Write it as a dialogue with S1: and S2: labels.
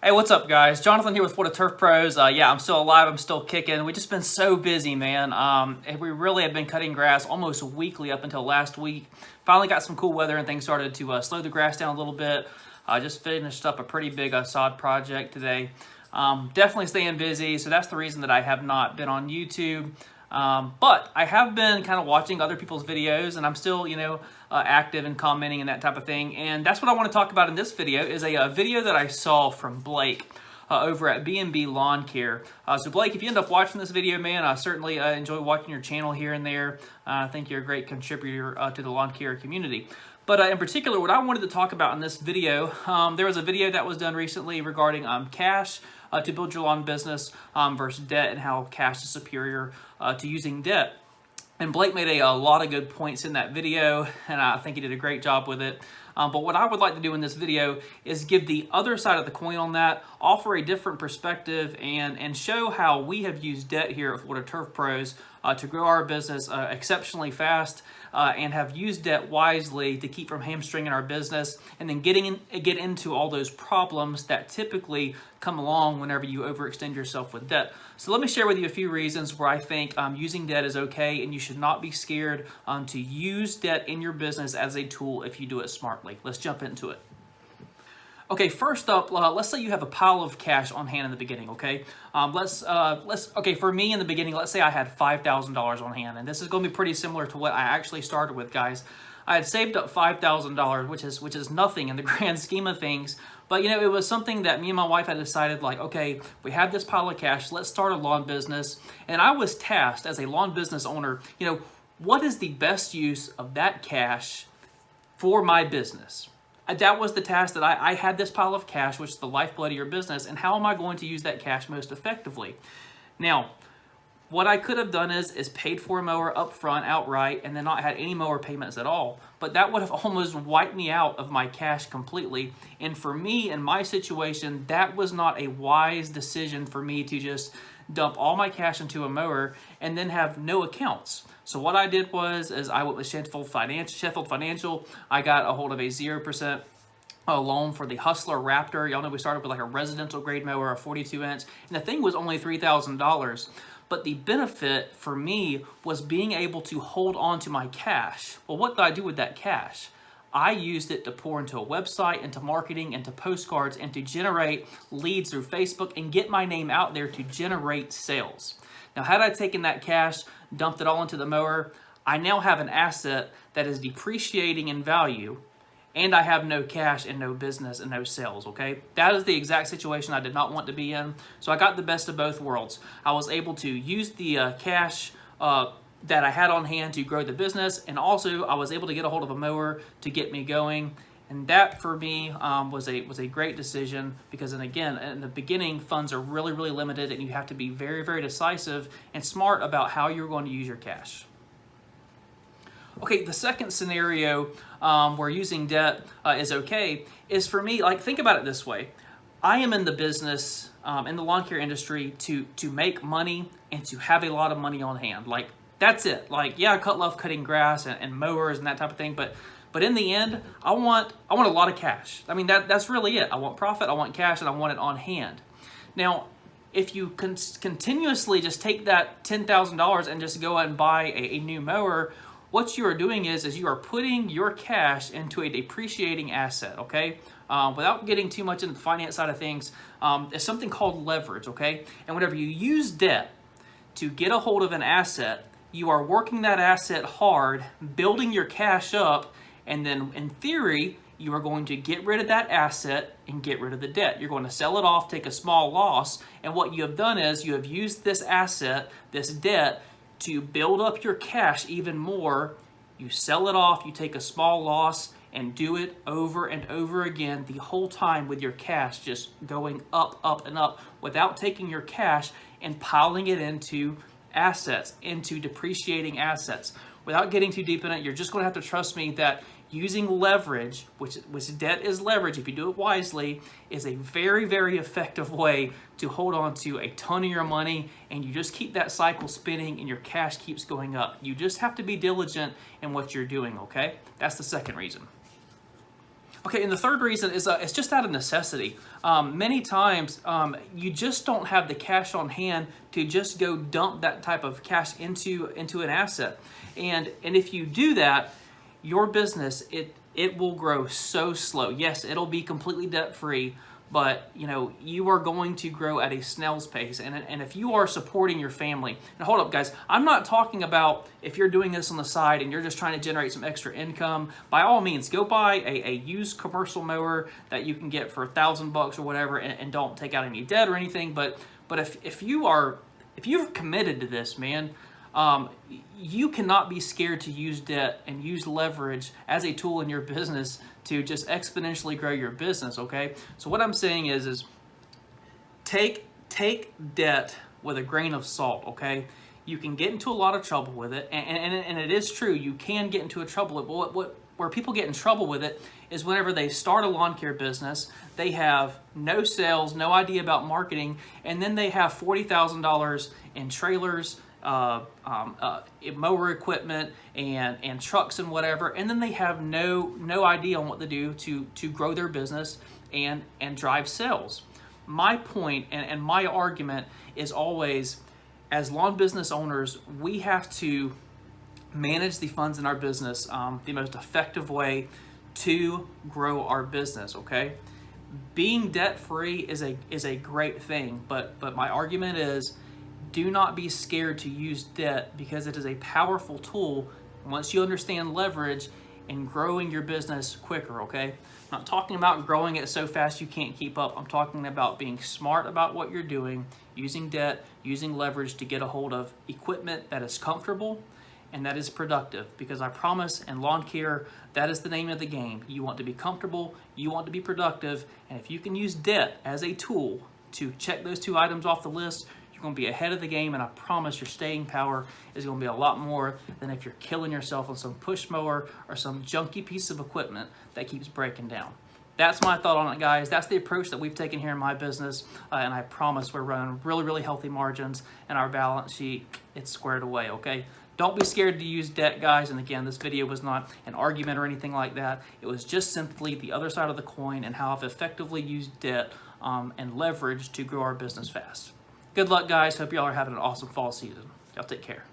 S1: Hey, what's up, guys? Jonathan here with Florida Turf Pros. Yeah, I'm still alive. I'm still kicking. We've just been so busy, man. And we really have been cutting grass almost weekly up until last week. Finally got some cool weather and things started to slow the grass down a little bit. Just finished up a pretty big sod project today. Definitely staying busy, so that's the reason that I have not been on YouTube. But I have been kind of watching other people's videos, and I'm still, active and commenting and that type of thing. And that's what I want to talk about in this video, is a video that I saw from Blake over at B&B Lawn Care. So Blake, if you end up watching this video, man, I certainly enjoy watching your channel here and there. I think you're a great contributor to the lawn care community. But in particular, what I wanted to talk about in this video, there was a video that was done recently regarding cash to build your lawn business versus debt, and how cash is superior to using debt. And Blake made a lot of good points in that video, and I think he did a great job with it. But what I would like to do in this video is give the other side of the coin on that, offer a different perspective, and show how we have used debt here at Florida Turf Pros to grow our business exceptionally fast, and have used debt wisely to keep from hamstringing our business, and then get into all those problems that typically come along whenever you overextend yourself with debt. So let me share with you a few reasons where I think using debt is okay, and you should not be scared to use debt in your business as a tool if you do it smartly. Let's jump into it. Okay, first up, let's say you have a pile of cash on hand in the beginning, okay? Okay, for me in the beginning, let's say I had $5,000 on hand, and this is going to be pretty similar to what I actually started with, guys. I had saved up $5,000, which is nothing in the grand scheme of things, but it was something that me and my wife had decided, like, okay, we have this pile of cash, let's start a lawn business. And I was tasked as a lawn business owner, what is the best use of that cash for my business? That was the task that I had this pile of cash, which is the lifeblood of your business, and how am I going to use that cash most effectively? Now, what I could have done is paid for a mower up front outright and then not had any mower payments at all. But that would have almost wiped me out of my cash completely. And for me, in my situation, that was not a wise decision for me to just dump all my cash into a mower and then have no accounts. So what I did was I went with Sheffield Financial. I got a hold of a 0% loan for the Hustler Raptor. Y'all know we started with like a residential grade mower, a 42-inch, and the thing was only $3,000. But the benefit for me was being able to hold on to my cash. Well, what did I do with that cash? I used it to pour into a website, into marketing, into postcards, and to generate leads through Facebook and get my name out there to generate sales. Now, had I taken that cash, dumped it all into the mower, I now have an asset that is depreciating in value, and I have no cash and no business and no sales, okay? That is the exact situation I did not want to be in. So I got the best of both worlds. I was able to use the cash that I had on hand to grow the business, and also I was able to get a hold of a mower to get me going. And that for me was a great decision, because, and again, in the beginning, funds are really, really limited, and you have to be very, very decisive and smart about how you're going to use your cash. Okay, the second scenario where using debt is okay is, for me, like, think about it this way. I am in the business, in the lawn care industry, to make money and to have a lot of money on hand. Like, that's it. Like, yeah, I love cutting grass and mowers and that type of thing, but in the end, I want a lot of cash. I mean, that's really it. I want profit, I want cash, and I want it on hand. Now, if you continuously just take that $10,000 and just go out and buy a new mower, what you are doing is you are putting your cash into a depreciating asset, okay? Without getting too much into the finance side of things, it's something called leverage, okay? And whenever you use debt to get a hold of an asset, you are working that asset hard, building your cash up, and then in theory, you are going to get rid of that asset and get rid of the debt. You're going to sell it off, take a small loss, and what you have done is you have used this asset, this debt, to build up your cash even more. You sell it off, you take a small loss, and do it over and over again the whole time, with your cash just going up, up, and up, without taking your cash and piling it into assets, into depreciating assets. Without getting too deep in it, you're just going to have to trust me that using leverage, which debt is leverage if you do it wisely, is a very, very effective way to hold on to a ton of your money, and you just keep that cycle spinning and your cash keeps going up. You just have to be diligent in what you're doing, okay? That's the second reason. Okay, and the third reason is it's just out of necessity. Many times you just don't have the cash on hand to just go dump that type of cash into an asset, and if you do that, your business it will grow so slow. Yes, it'll be completely debt free, but you are going to grow at a snail's pace. And if you are supporting your family, and hold up guys, I'm not talking about if you're doing this on the side and you're just trying to generate some extra income. By all means, go buy a used commercial mower that you can get for $1,000 or whatever, and don't take out any debt or anything. But if you've committed to this, man, you cannot be scared to use debt and use leverage as a tool in your business to just exponentially grow your business, okay? So what I'm saying is take debt with a grain of salt, okay? You can get into a lot of trouble with it, and it is true, you can get into a trouble with it, but where people get in trouble with it is whenever they start a lawn care business, they have no sales, no idea about marketing, and then they have $40,000 in trailers, mower equipment and trucks and whatever, and then they have no idea on what to do to grow their business and drive sales. My point and my argument is always, as lawn business owners, we have to manage the funds in our business the most effective way to grow our business, okay? Being debt free is a great thing, but my argument is, do not be scared to use debt, because it is a powerful tool once you understand leverage and growing your business quicker, okay? I'm not talking about growing it so fast you can't keep up. I'm talking about being smart about what you're doing, using debt, using leverage to get a hold of equipment that is comfortable and that is productive, because I promise in lawn care, that is the name of the game. You want to be comfortable, you want to be productive, and if you can use debt as a tool to check those two items off the list, going to be ahead of the game, and I promise your staying power is going to be a lot more than if you're killing yourself on some push mower or some junky piece of equipment that keeps breaking down. That's my thought on it, guys. That's the approach that we've taken here in my business, and I promise we're running really healthy margins, and our balance sheet, it's squared away, okay? Don't be scared to use debt, guys. And again, this video was not an argument or anything like that. It was just simply the other side of the coin and how I've effectively used debt and leverage to grow our business fast. Good luck, guys. Hope y'all are having an awesome fall season. Y'all take care.